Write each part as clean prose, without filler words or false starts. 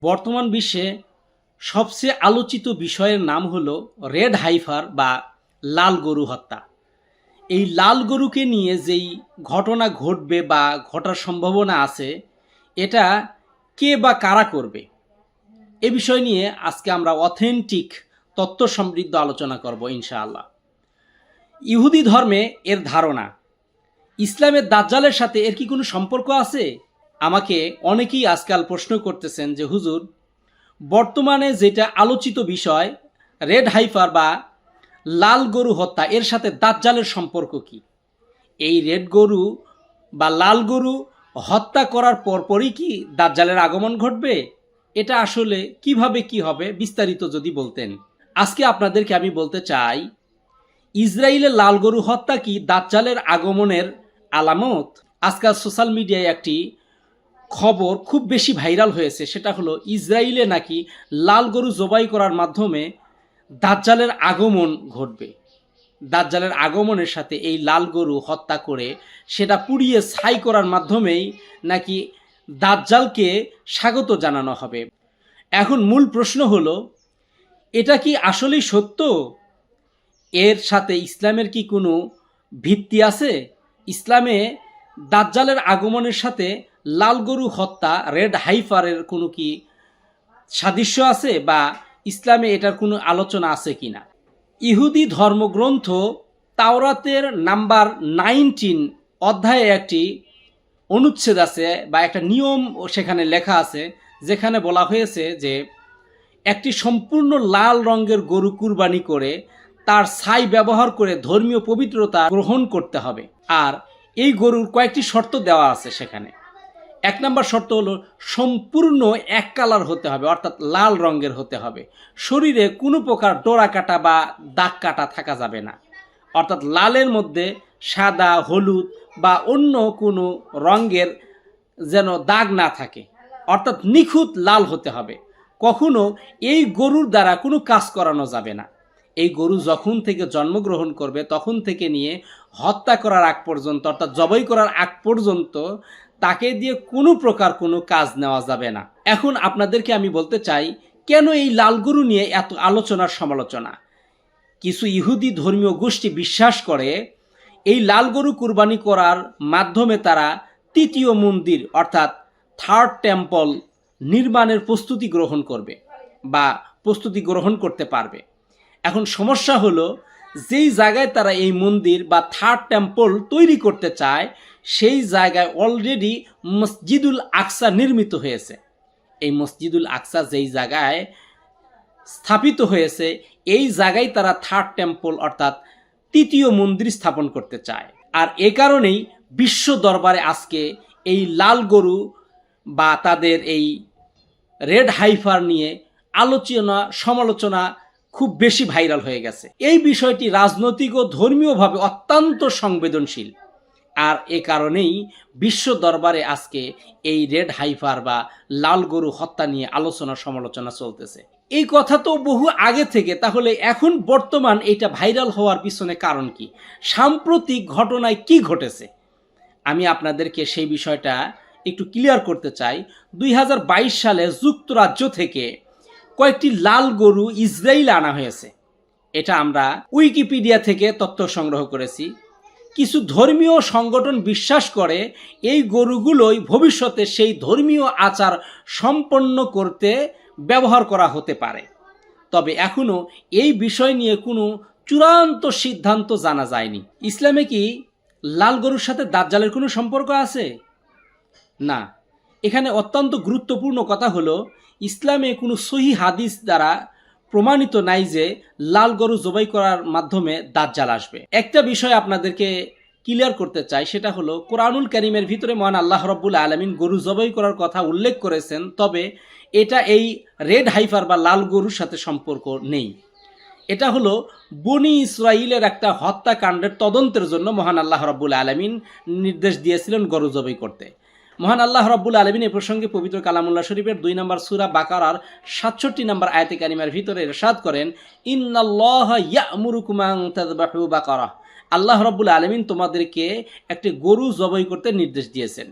বর্তমান বিশ্বে সবচেয়ে আলোচিত বিষয়ের নাম হলো রেড হাইফার বা লাল গরু হত্যা। এই লাল গরুকে নিয়ে যেই ঘটনা ঘটবে বা ঘটার সম্ভাবনা আছে, এটা কে বা কারা করবে, এ বিষয় নিয়ে আজকে আমরা অথেন্টিক তথ্য সমৃদ্ধ আলোচনা করব ইনশাআল্লাহ। ইহুদি ধর্মে এর ধারণা, ইসলামের দাজ্জালের সাথে এর কি কোনো সম্পর্ক আছে? আমাকে অনেকেই আজকাল প্রশ্ন করতেছেন যে হুজুর, বর্তমানে যেটা আলোচিত বিষয় রেড হাইফার বা লাল গরু হত্যা, এর সাথে দাজ্জালের সম্পর্ক কি? এই রেড গরু বা লাল গরু হত্যা করার পরপরই কি দাজ্জালের আগমন ঘটবে? এটা আসলে কিভাবে কি হবে বিস্তারিত যদি বলতেন। আজকে আপনাদেরকে আমি বলতে চাই, ইসরায়েলের লাল গরু হত্যা কি দাজ্জালের আগমনের আলামত? আজকাল সোশ্যাল মিডিয়ায় একটি খবর খুব বেশি ভাইরাল হয়েছে, সেটা হলো ইসরায়েলে নাকি লাল গরু জবাই করার মাধ্যমে দাজ্জালের আগমন ঘটবে। দাজ্জালের আগমনের সাথে এই লাল গরু হত্যা করে সেটা পুড়িয়ে ছাই করার মাধ্যমেই নাকি দাজ্জালকে স্বাগত জানানো হবে। এখন মূল প্রশ্ন হলো, এটা কি আসলেই সত্য? এর সাথে ইসলামের কি কোনো ভিত্তি আছে? ইসলামে দাজ্জালের আগমনের সাথে লাল গরু হত্যা রেড হাইফারের কোনো কি সাদৃশ্য আছে, বা ইসলামে এটার কোনো আলোচনা আছে কিনা? ইহুদি ধর্মগ্রন্থ তাওরাতের নাম্বার 19 অধ্যায়ে একটি অনুচ্ছেদ আছে বা একটা নিয়ম সেখানে লেখা আছে, যেখানে বলা হয়েছে যে একটি সম্পূর্ণ লাল রঙের গরু কুরবানি করে তার ছাই ব্যবহার করে ধর্মীয় পবিত্রতা গ্রহণ করতে হবে। আর এই গরুর কয়েকটি শর্ত দেওয়া আছে সেখানে। 1 নম্বর শর্ত হলো সম্পূর্ণ এক কালার হতে হবে, অর্থাৎ লাল রঙের হতে হবে। শরীরে কোনো প্রকার ডোরা কাটা বা দাগ কাটা থাকা যাবে না, অর্থাৎ লালের মধ্যে সাদা, হলুদ বা অন্য কোনো রঙের যেন দাগ না থাকে, অর্থাৎ নিখুঁত লাল হতে হবে। কখনো এই গরুর দ্বারা কোনো কাজ করানো যাবে না। এই গরু যখন থেকে জন্মগ্রহণ করবে তখন থেকে নিয়ে হত্যা করার আগ পর্যন্ত, অর্থাৎ জবাই করার আগ পর্যন্ত তাকে দিয়ে কোনো প্রকার কোনো কাজ নেওয়া যাবে না। এখন আপনাদেরকে আমি বলতে চাই, কেন এই লাল গরু নিয়ে এত আলোচনার সমালোচনা? কিছু ইহুদি ধর্মীয় গোষ্ঠী বিশ্বাস করে এই লাল গরু কুরবানি করার মাধ্যমে তারা তৃতীয় মন্দির অর্থাৎ থার্ড টেম্পল নির্মাণের প্রস্তুতি গ্রহণ করবে বা প্রস্তুতি গ্রহণ করতে পারবে। এখন সমস্যা হলো, যেই জায়গায় তারা এই মন্দির বা থার্ড টেম্পল তৈরি করতে চায় সেই জায়গায় অলরেডি মসজিদুল আকসা নির্মিত হয়েছে। এই মসজিদুল আকসা যেই জায়গায় স্থাপিত হয়েছে, এই জায়গায় তারা থার্ড টেম্পল অর্থাৎ তৃতীয় মন্দির স্থাপন করতে চায়। আর এ কারণেই বিশ্ব দরবারে আজকে এই লাল গরু বা তাদের এই রেড হাইফার নিয়ে আলোচনা সমালোচনা খুব বেশি ভাইরাল হয়ে গেছে। এই বিষয়টি রাজনৈতিক ও ধর্মীয়ভাবে অত্যন্ত সংবেদনশীল, আর এ কারণেই বিশ্ব দরবারে আজকে এই রেড হাইফার বা লাল গরু হত্যা নিয়ে আলোচনা সমালোচনা চলতেছে। এই কথা তো বহু আগে থেকে, তাহলে এখন বর্তমান এটা ভাইরাল হওয়ার পিছনে কারণ কি? সাম্প্রতিক ঘটনায় কি ঘটেছে আমি আপনাদেরকে সেই বিষয়টা একটু ক্লিয়ার করতে চাই। 2022 সালে যুক্তরাজ্য থেকে কয়েকটি লাল গরু ইসরায়েল আনা হয়েছে। এটা আমরা উইকিপিডিয়া থেকে তথ্য সংগ্রহ করেছি। কিছু ধর্মীয় সংগঠন বিশ্বাস করে এই গরুগুলোই ভবিষ্যতে সেই ধর্মীয় আচার সম্পন্ন করতে ব্যবহার করা হতে পারে। তবে এখনও এই বিষয় নিয়ে কোনো চূড়ান্ত সিদ্ধান্ত জানা যায়নি। ইসলামে কি লাল গরুর সাথে দাজ্জালের কোনো সম্পর্ক আছে? না। এখানে অত্যন্ত গুরুত্বপূর্ণ কথা হলো, ইসলামে কোনো সহিহ হাদিস দ্বারা প্রমাণিত নাই যে লাল গরু জবাই করার মাধ্যমে দাজ্জাল আসবে। একটা বিষয় আপনাদেরকে ক্লিয়ার করতে চাই, সেটা হলো কোরআনুল কারীমের ভিতরে মহান আল্লাহ রাব্বুল আলামিন গরু জবাই করার কথা উল্লেখ করেছেন, তবে এটা এই রেড হাইফার বা লাল গরুর সাথে সম্পর্ক নেই। এটা হলো বনি ইসরাইলের একটা হত্যাকাণ্ডের তদন্তের জন্য মহান আল্লাহ রাব্বুল আলামিন নির্দেশ দিয়েছিলেন গরু জবাই করতে। মহান আল্লাহ রাব্বুল আলামিন এই প্রসঙ্গে পবিত্র কালামুল্লাহ শরীফের 2 নম্বর সূরা বাকারার 67 নম্বর আয়াতে কারিমার ভিতরে ইরশাদ করেন, ইন্নাল্লাহা ইয়া'মুরুকুম আন তাযবাহু বাকারা। আল্লাহ রাব্বুল আলামিন তোমাদেরকে একটি গরু জবাই করতে নির্দেশ দিয়েছেন।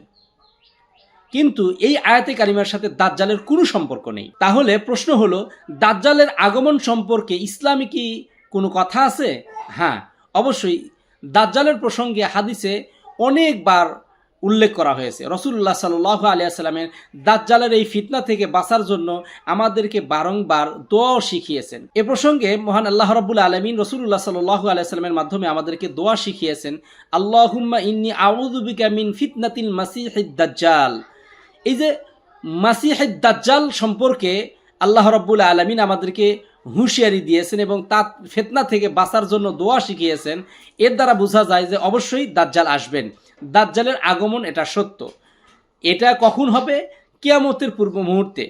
কিন্তু এই আয়াতে কারিমার সাথে দাজ্জালের কোনো সম্পর্ক নেই। তাহলে প্রশ্ন হলো, দাজ্জালের আগমন সম্পর্কে ইসলামে কি কোনো কথা আছে? হ্যাঁ, অবশ্যই। দাজ্জালের প্রসঙ্গে হাদিসে অনেকবার উল্লেখ করা হয়েছে। রাসূলুল্লাহ সাল্লাল্লাহু আলাইহি ওয়াসাল্লামের দাজ্জালের এই ফিতনা থেকে বাঁচার জন্য আমাদেরকে বারংবার দোয়াও শিখিয়েছেন। এ প্রসঙ্গে মহান আল্লাহ রাব্বুল আলামিন রাসূলুল্লাহ সাল্লাল্লাহু আলাইহি ওয়াসাল্লামের মাধ্যমে আমাদেরকে দোয়া শিখিয়েছেন, আল্লাহুম্মা ইন্নী আউযু বিকা মিন ফিতনাতিল মাসিহিদ দাজ্জাল। এই যে মাসিহিদ দাজ্জাল সম্পর্কে আল্লাহ রাব্বুল আলামিন আমাদেরকে হুঁশিয়ারি দিয়েছেন এবং তার ফিতনা থেকে বাঁচার জন্য দোয়া শিখিয়েছেন। এর দ্বারা বোঝা যায় যে অবশ্যই দাজ্জাল আসবেন, দাজ্জালের আগমন এটা সত্য। এটা কখন হবে? কিয়ামতের পূর্ব মুহূর্তে।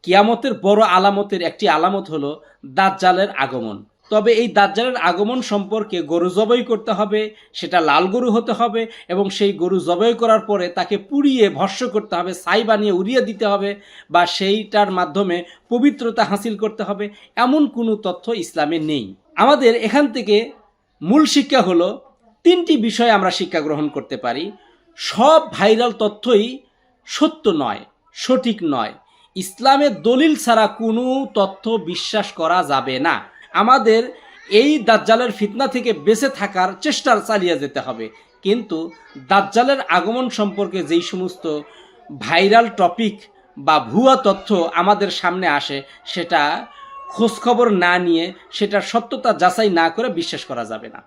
কিয়ামতের বড় আলামতের একটি আলামত হলো দাজ্জালের আগমন। তবে এই দাজ্জালের আগমন সম্পর্কে গরু জবাই করতে হবে, সেটা লাল গরু হতে হবে এবং সেই গরু জবাই করার পরে তাকে পুড়িয়ে ভস্ম করতে হবে, ছাই বানিয়ে উড়িয়ে দিতে হবে বা সেইটার মাধ্যমে পবিত্রতা হাসিল করতে হবে, এমন কোনো তথ্য ইসলামে নেই। আমাদের এখান থেকে মূল শিক্ষা হলো, তিনটি বিষয়ে আমরা শিক্ষা গ্রহণ করতে পারি। সব ভাইরাল তথ্যই সত্য নয়, সঠিক নয়। ইসলামের দলিল ছাড়া কোনো তথ্য বিশ্বাস করা যাবে না। আমাদের এই দাজ্জালের ফিতনা থেকে বেঁচে থাকার চেষ্টা চালিয়ে যেতে হবে। কিন্তু দাজ্জালের আগমন সম্পর্কে যেই সমস্ত ভাইরাল টপিক বা ভুয়া তথ্য আমাদের সামনে আসে, সেটা খোঁজখবর না নিয়ে, সেটার সত্যতা যাচাই না করে বিশ্বাস করা যাবে না।